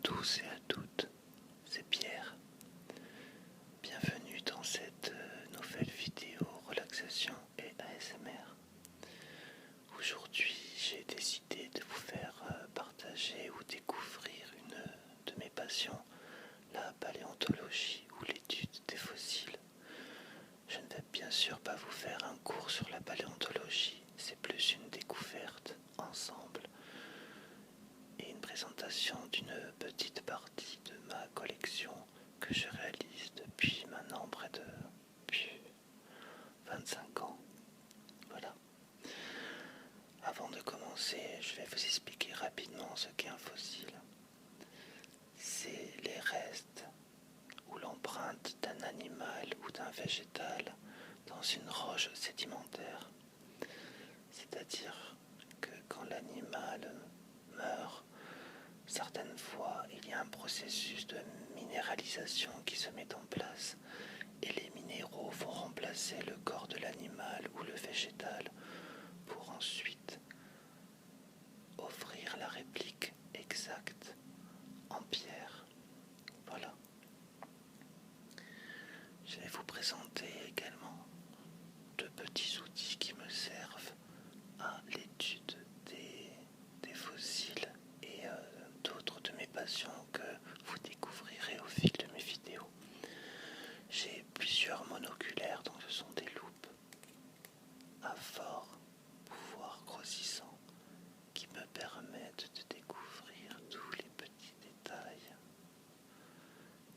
tous et à toutes, c'est Pierre. Bienvenue dans cette nouvelle vidéo relaxation et ASMR. Aujourd'hui, j'ai décidé de vous faire partager ou découvrir une de mes passions, la paléontologie ou l'étude des fossiles. Je ne vais bien sûr pas vous faire un cours sur la paléontologie, c'est plus une découverte ensemble et une présentation d'une petite partie de ma collection que je réalise depuis maintenant près de 25 ans. Voilà. Avant de commencer, je vais vous expliquer rapidement ce qu'est un fossile. C'est les restes ou l'empreinte d'un animal ou d'un végétal dans une roche sédimentaire. C'est-à-dire que quand l'animal meurt, certaines fois il y a un processus de minéralisation qui se met en place et les minéraux vont remplacer le corps de l'animal ou le végétal pour ensuite offrir la réplique exacte en pierre. Voilà. Je vais vous présenter également deux petits outils qui me servent à l'étude des fossiles et d'autres de mes passions que vous découvrirez au fil de mes vidéos. J'ai plusieurs monoculaires, donc ce sont des loupes à fort pouvoir grossissant qui me permettent de découvrir tous les petits détails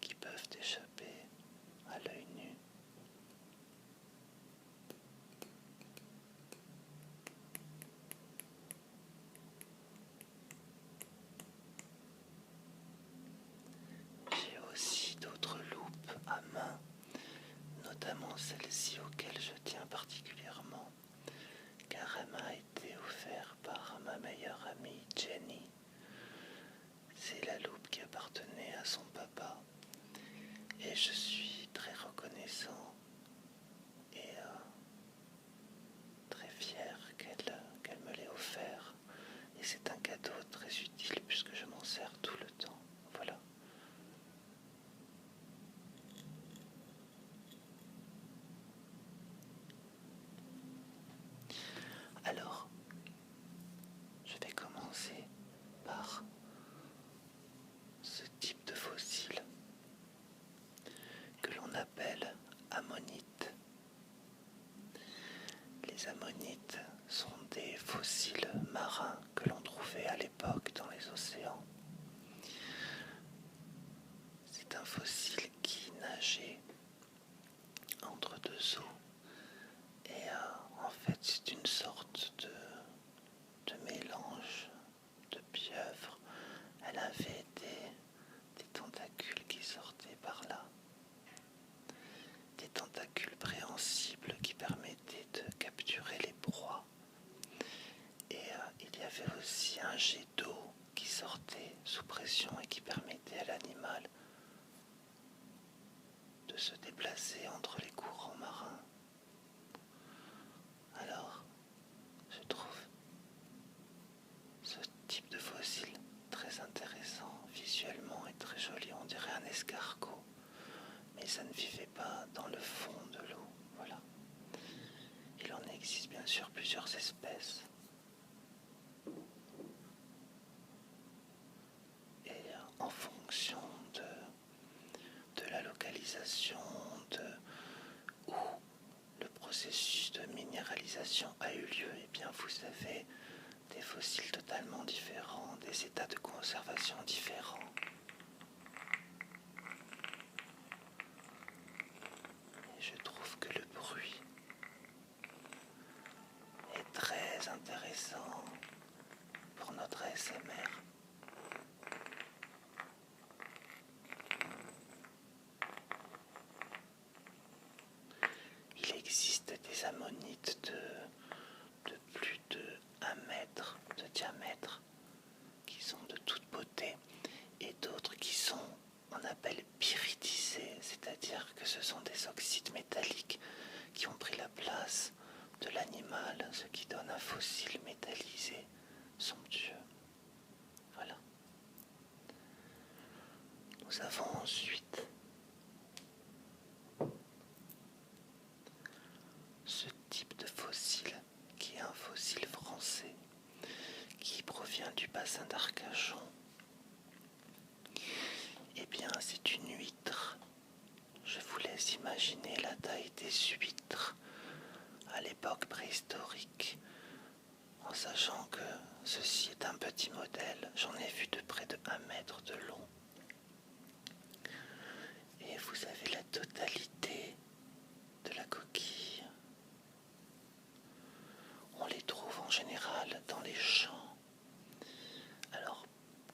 qui peuvent échapper à l'œil nu. J'ai aussi d'autres loupes à main, notamment celle-ci auquel je tiens particulièrement, car elle m'a été offerte par ma meilleure amie Jenny. C'est la loupe qui appartenait à son papa et je suis très reconnaissant et très fier qu'elle me l'ait offert. Et c'est un cadeau très utile puisque je m'en sers tout le temps. Voilà. Alors, je vais commencer par ce type de fossile que l'on appelle ammonites. Les ammonites sont des fossiles marins que l'on trouvait à l'époque dans les océans. C'est un fossile qui nageait entre deux eaux et en fait c'est une sorte de mélange de pieuvre. Elle avait des tentacules qui sortaient par là, des tentacules préhensibles qui permettaient de capturer les proies. Et il y avait aussi un jet d'eau qui sortait sous pression et qui permettait à l'animal de se déplacer entre les courants marins. Alors, je trouve ce type de fossile très intéressant visuellement et très joli. On dirait un escargot, mais ça ne vivait pas dans le fond de l'eau. Voilà. Il en existe bien sûr plusieurs espèces. Et en fonction de la localisation, où le processus de minéralisation a eu lieu, et bien vous avez des fossiles totalement différents, des états de conservation différents. Et je trouve que le bruit est très intéressant pour notre ASMR. Il existe des ammonites de plus de 1 mètre de diamètre qui sont de toute beauté et d'autres qui sont, on appelle pyridisés, c'est-à-dire que ce sont des oxydes métalliques qui ont pris la place de l'animal, ce qui donne un fossile métallisé somptueux. Voilà. d'Arcachon. Eh bien, c'est une huître. Je vous laisse imaginer la taille des huîtres à l'époque préhistorique, en sachant que ceci est un petit modèle. J'en ai vu de près de 1 mètre de long. Et vous avez la totalité de la coquille. On les trouve en général dans les champs. Alors,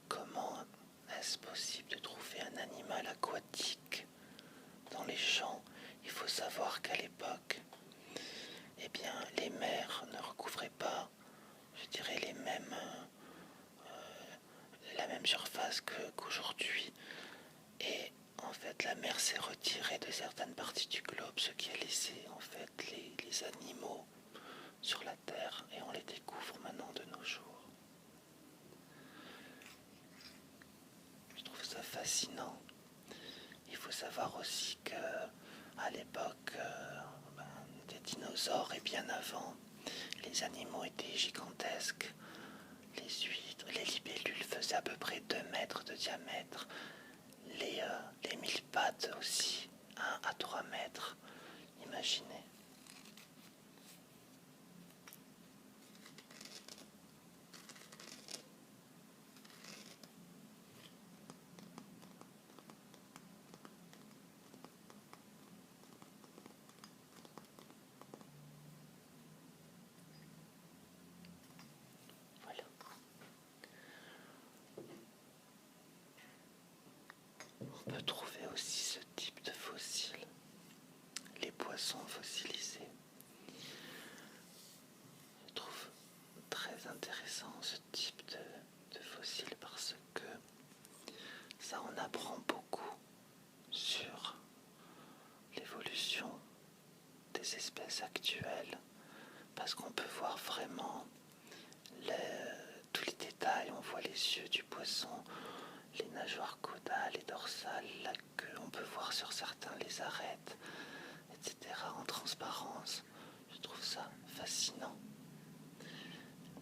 comment est-ce possible de trouver un animal aquatique dans les champs? Il faut savoir qu'à l'époque, eh bien, les mers ne recouvraient pas, je dirais, la même surface qu'aujourd'hui. Et en fait, la mer s'est retirée de certaines parties du globe, ce qui a laissé en fait les animaux sur la terre, et on les découvre maintenant de nos jours. Je trouve ça fascinant. Il faut savoir aussi que à l'époque des dinosaures et bien avant, les animaux étaient gigantesques. Les huîtres, les libellules faisaient à peu près 2 mètres de diamètre. Les 1000 pattes aussi, 1 à 3 mètres. Imaginez. Voilà. On peut trouver aussi ce type de fossiles, les poissons fossilisés. Je trouve très intéressant ce type de fossiles parce que ça en apprend beaucoup sur l'évolution des espèces actuelles, parce qu'on peut voir vraiment tous les détails. On voit les yeux du poisson, les nageoires caudales et dorsales, la queue, on peut voir sur certains les arêtes, etc. en transparence. Je trouve ça fascinant.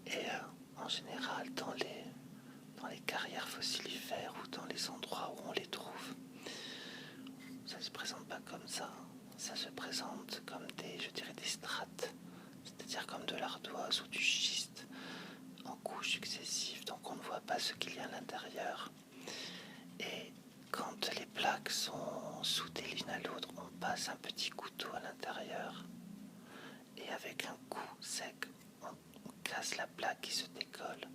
Et en général, dans les carrières fossilifères ou dans les endroits où on les trouve, ça ne se présente pas comme ça. Ça se présente comme des strates, c'est-à-dire comme de l'ardoise ou du schiste en couches successives, donc on ne voit pas ce qu'il y a à l'intérieur. Et quand les plaques sont soudées l'une à l'autre, on passe un petit couteau à l'intérieur et avec un coup sec, on casse la plaque qui se décolle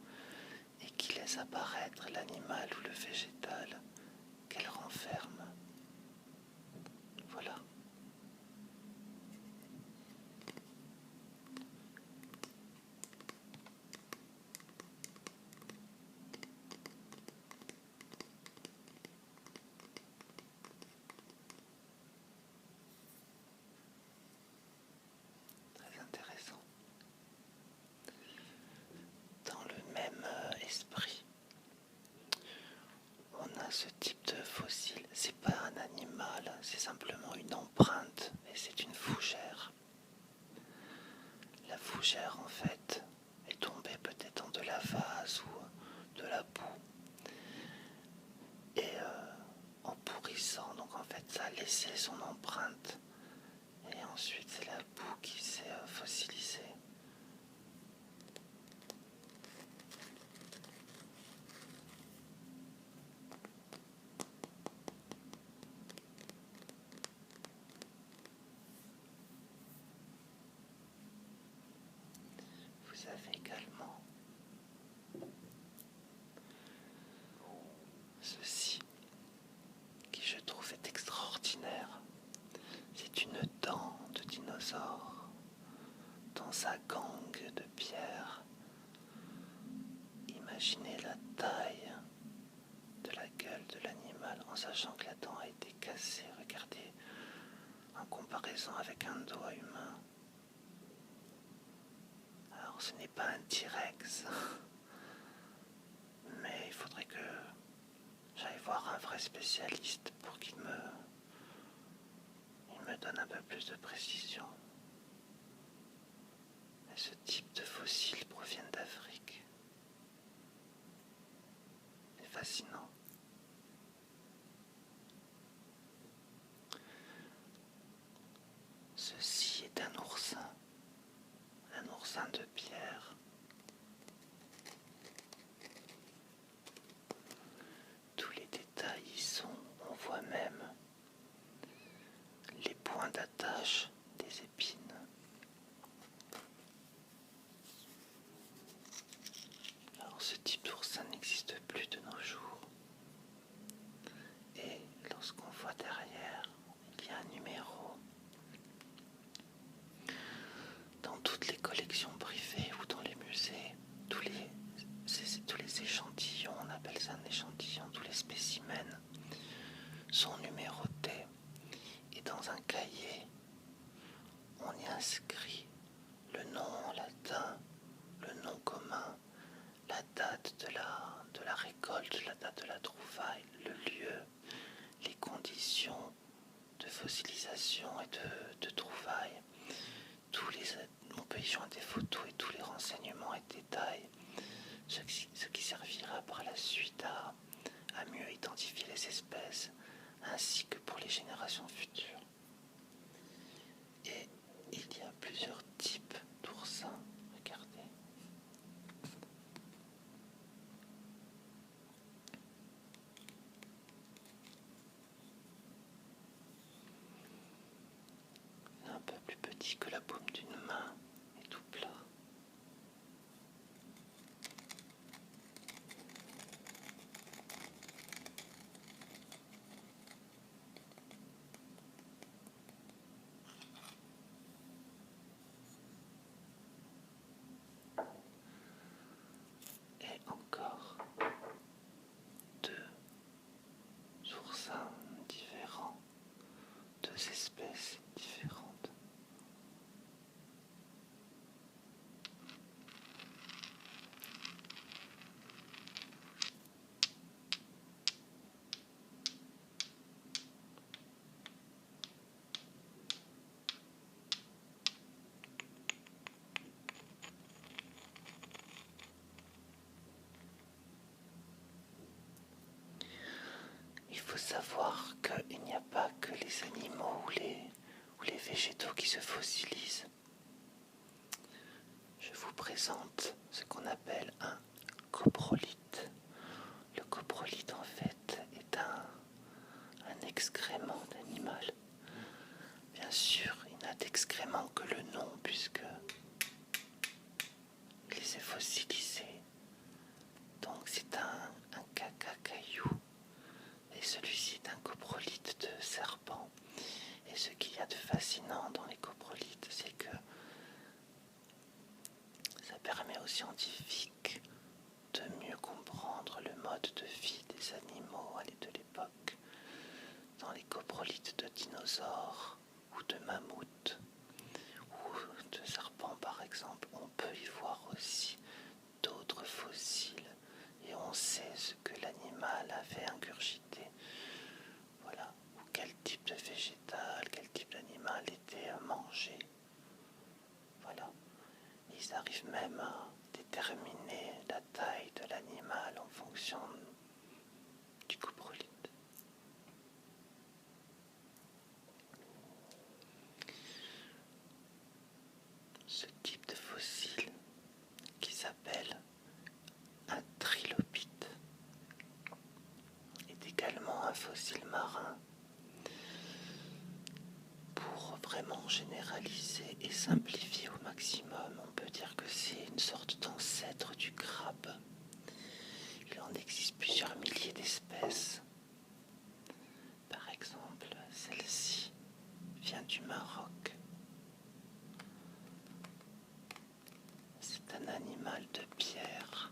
et qui laisse apparaître l'animal ou le végétal qu'elle renferme. Voilà. Très intéressant. Dans le même esprit, on a ce type de fossile. C'est pas un animal, c'est simplement une empreinte, et c'est une fougère. La fougère, en fait, est tombée peut-être dans de la vase ou de la boue, et en pourrissant, donc en fait, ça a laissé son empreinte, et ensuite c'est la boue qui s'est fossilisée. Vous avez également ceci, qui je trouve est extraordinaire. C'est une dent de dinosaure dans sa gangue de pierre. Imaginez la taille de la gueule de l'animal en sachant que la dent a été cassée. Regardez, en comparaison avec un doigt humain. Alors ce n'est pas un T-Rex, mais il faudrait que j'aille voir un vrai spécialiste pour qu'il me donne un peu plus de précision. Et ce type de fossiles proviennent d'Afrique. points de pierre. Tous les détails y sont, on voit même les points d'attache des épines. Alors ce type d'oursin n'existe plus de nos jours. Et lorsqu'on voit derrière, il y a un numéro. Dans toutes les collections privées ou dans les musées, tous les échantillons, on appelle ça un échantillon, tous les spécimens sont numérotés. Et dans un cahier, on y inscrit le nom en latin, le nom commun, la date de la récolte, la date de la trouvaille, le lieu, les conditions de fossilisation et de trouvaille. On peut y joindre des photos et tous les renseignements et détails, ce qui servira par la suite à mieux identifier les espèces, ainsi que pour les générations futures. Et il y a plusieurs types d'oursins, regardez. Un peu plus petit que la paume d'une main et tout plat. Et encore deux oursins différents, deux espèces différentes. Il faut savoir qu'il n'y a pas que les animaux ou les végétaux qui se fossilisent. Je vous présente ce qu'on appelle un coprolithe. Le coprolithe, en fait, est un excrément d'animal. Bien sûr, il n'a d'excrément que le nom, puisque il s'est fossilisé. Donc c'est un caca caillou. Et celui-ci est un coprolithe de serpent. Et ce qu'il y a de fascinant dans les coprolithes, c'est que ça permet aux scientifiques de mieux comprendre le mode de vie des animaux de l'époque. Dans les coprolithes de dinosaures ou de mammouths ou de serpents par exemple, on peut y voir aussi d'autres fossiles et on sait ce que l'animal avait ingurgité. Voilà, ou quel type de végétal, quel type d'animal était mangé. Voilà, ils arrivent même à déterminer la taille de l'animal en fonction du coprolithe. Ce type de fossile qui s'appelle un trilobite est également un fossile marin. Pour vraiment généraliser et simplifier au maximum, on peut dire que c'est une sorte d'ancêtre du crabe. Il en existe plusieurs milliers d'espèces. Par exemple, celle-ci vient du Maroc. C'est un animal de pierre.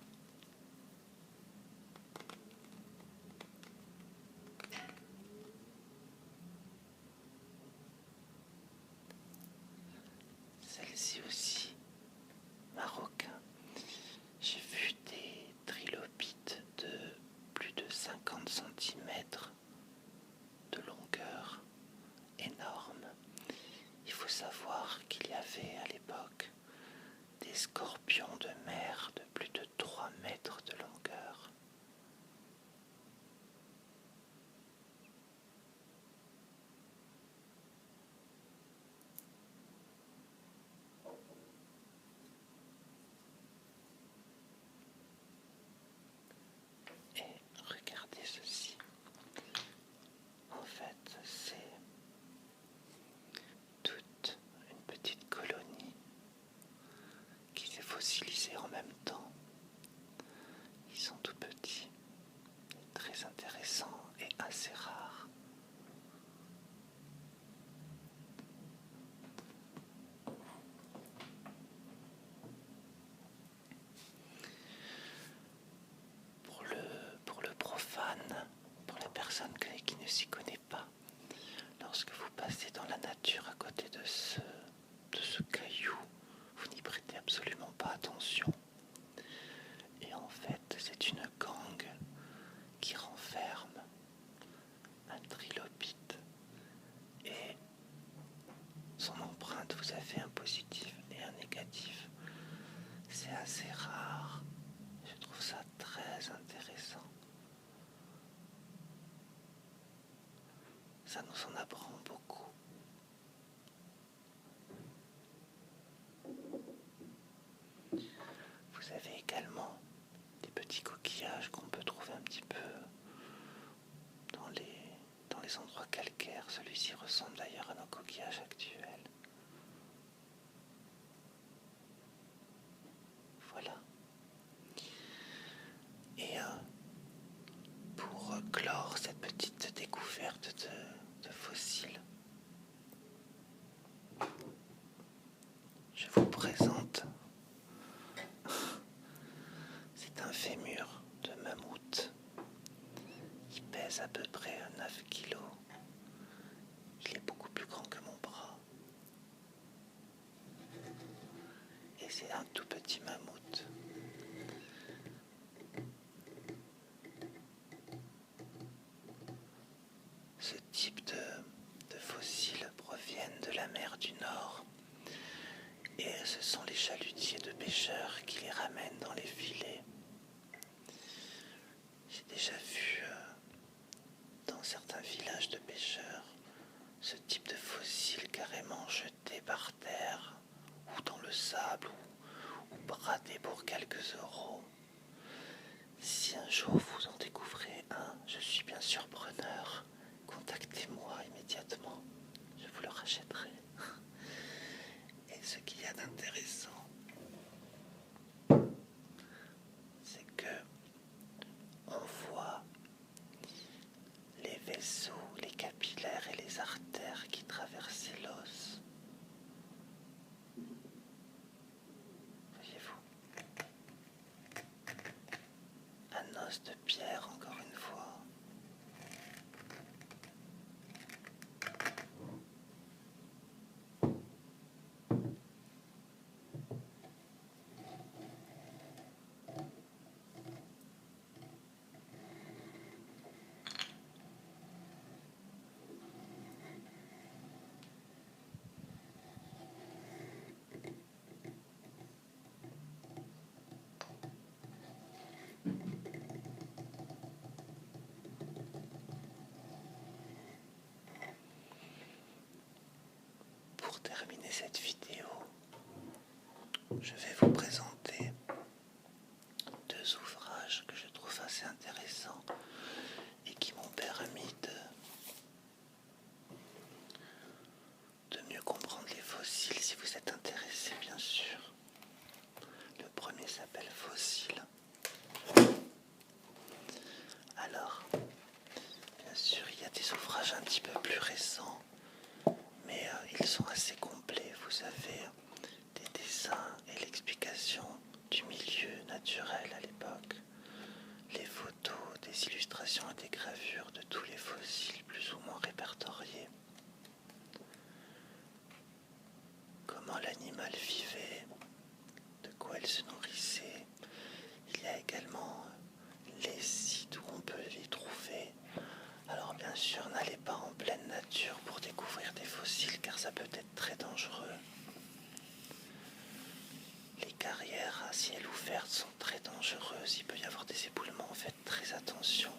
Celle-ci aussi, marocain. J'ai vu des trilobites de plus de 50 cm de longueur, énorme. Il faut savoir qu'il y avait à l'époque des scorpions de mer de plus de 3 mètres de longueur. ça nous en apprend beaucoup. Vous avez également des petits coquillages qu'on peut trouver un petit peu dans les endroits calcaires. Celui-ci ressemble d'ailleurs à nos coquillages actuels. Voilà. Et pour clore cette petite découverte de fossiles, je vous présente, c'est un fémur de mammouth. Il pèse à peu près 9 kilos. Il est beaucoup plus grand que mon bras. Et c'est un tout petit mammouth. Ce type de fossiles proviennent de la mer du Nord. Et ce sont les chalutiers de pêcheurs qui les ramènent dans les filets. J'ai déjà vu dans certains villages de pêcheurs ce type de fossiles carrément jetés par terre ou dans le sable ou bradés pour quelques euros. Si un jour vous en découvrez un, je suis bien sûr preneur. Contactez-moi immédiatement, je vous le rachèterai. Et ce qu'il y a d'intéressant, c'est que on voit les vaisseaux, les capillaires et les artères qui traversaient l'os. Voyez-vous, un os de pierre encore une fois. Pour terminer cette vidéo, je vais vous présenter deux ouvrages que je trouve assez intéressants et qui m'ont permis de mieux comprendre les fossiles si vous êtes intéressé, bien sûr. Le premier s'appelle Fossiles. Alors, bien sûr, il y a des ouvrages un petit peu plus récents, mais ils sont assez complets. Vous avez des dessins et l'explication du milieu naturel à l'époque, les photos, des illustrations et des gravures de tous les fossiles plus ou moins répertoriés, comment l'animal vivait, de quoi il se nourrissait. Il y a également les sites où on peut les trouver. Alors bien sûr, n'allez pas en pleine nature pour découvrir des fossiles car ça peut être très dangereux. Les carrières à ciel ouvert sont très dangereuses, il peut y avoir des éboulements, faites très attention.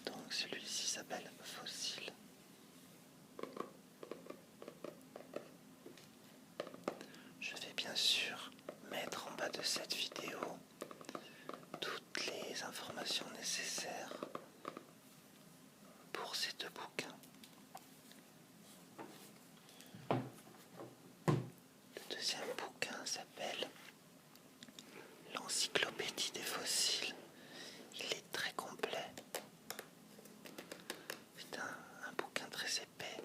Donc celui-ci s'appelle Fossile. Je vais bien sûr mettre en bas de cette vidéo toutes les informations nécessaires pour ces deux bouquins. Le deuxième bouquin s'appelle L'Encyclopédie des fossiles. Il est très complet. C'est un bouquin très épais.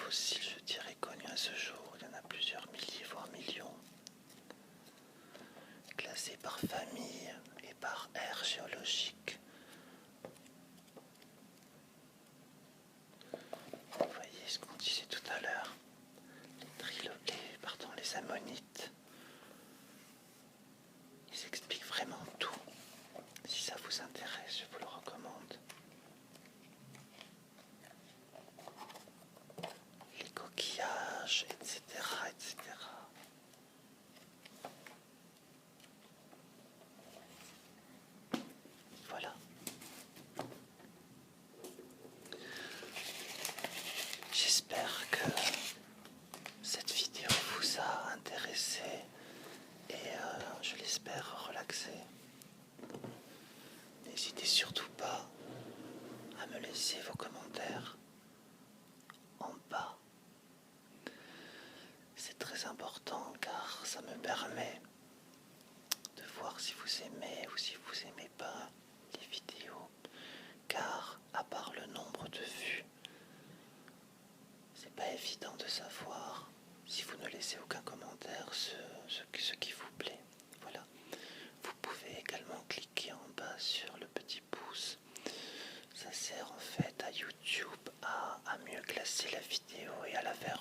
fossiles, je dirais, connus à ce jour. Il y en a plusieurs milliers, voire millions, classés par famille et par ère géologique. Vous voyez ce qu'on disait tout à l'heure, les ammonites, ils expliquent vraiment tout. Si ça vous intéresse, je vous le recommande. Les coquillages, etc., etc. Voilà. J'espère que cette vidéo vous a intéressé et je l'espère relaxé. N'hésitez surtout pas à me laisser vos commentaires en bas. C'est très important car ça me permet de voir si vous aimez ou si vous aimez pas les vidéos. Car à part le nombre de vues, c'est pas évident de savoir si vous ne laissez aucun commentaire ce qui vous plaît. Voilà. Vous pouvez également cliquer en bas sur le petit pouce. Ça sert en fait à YouTube à mieux classer la vidéo et à la faire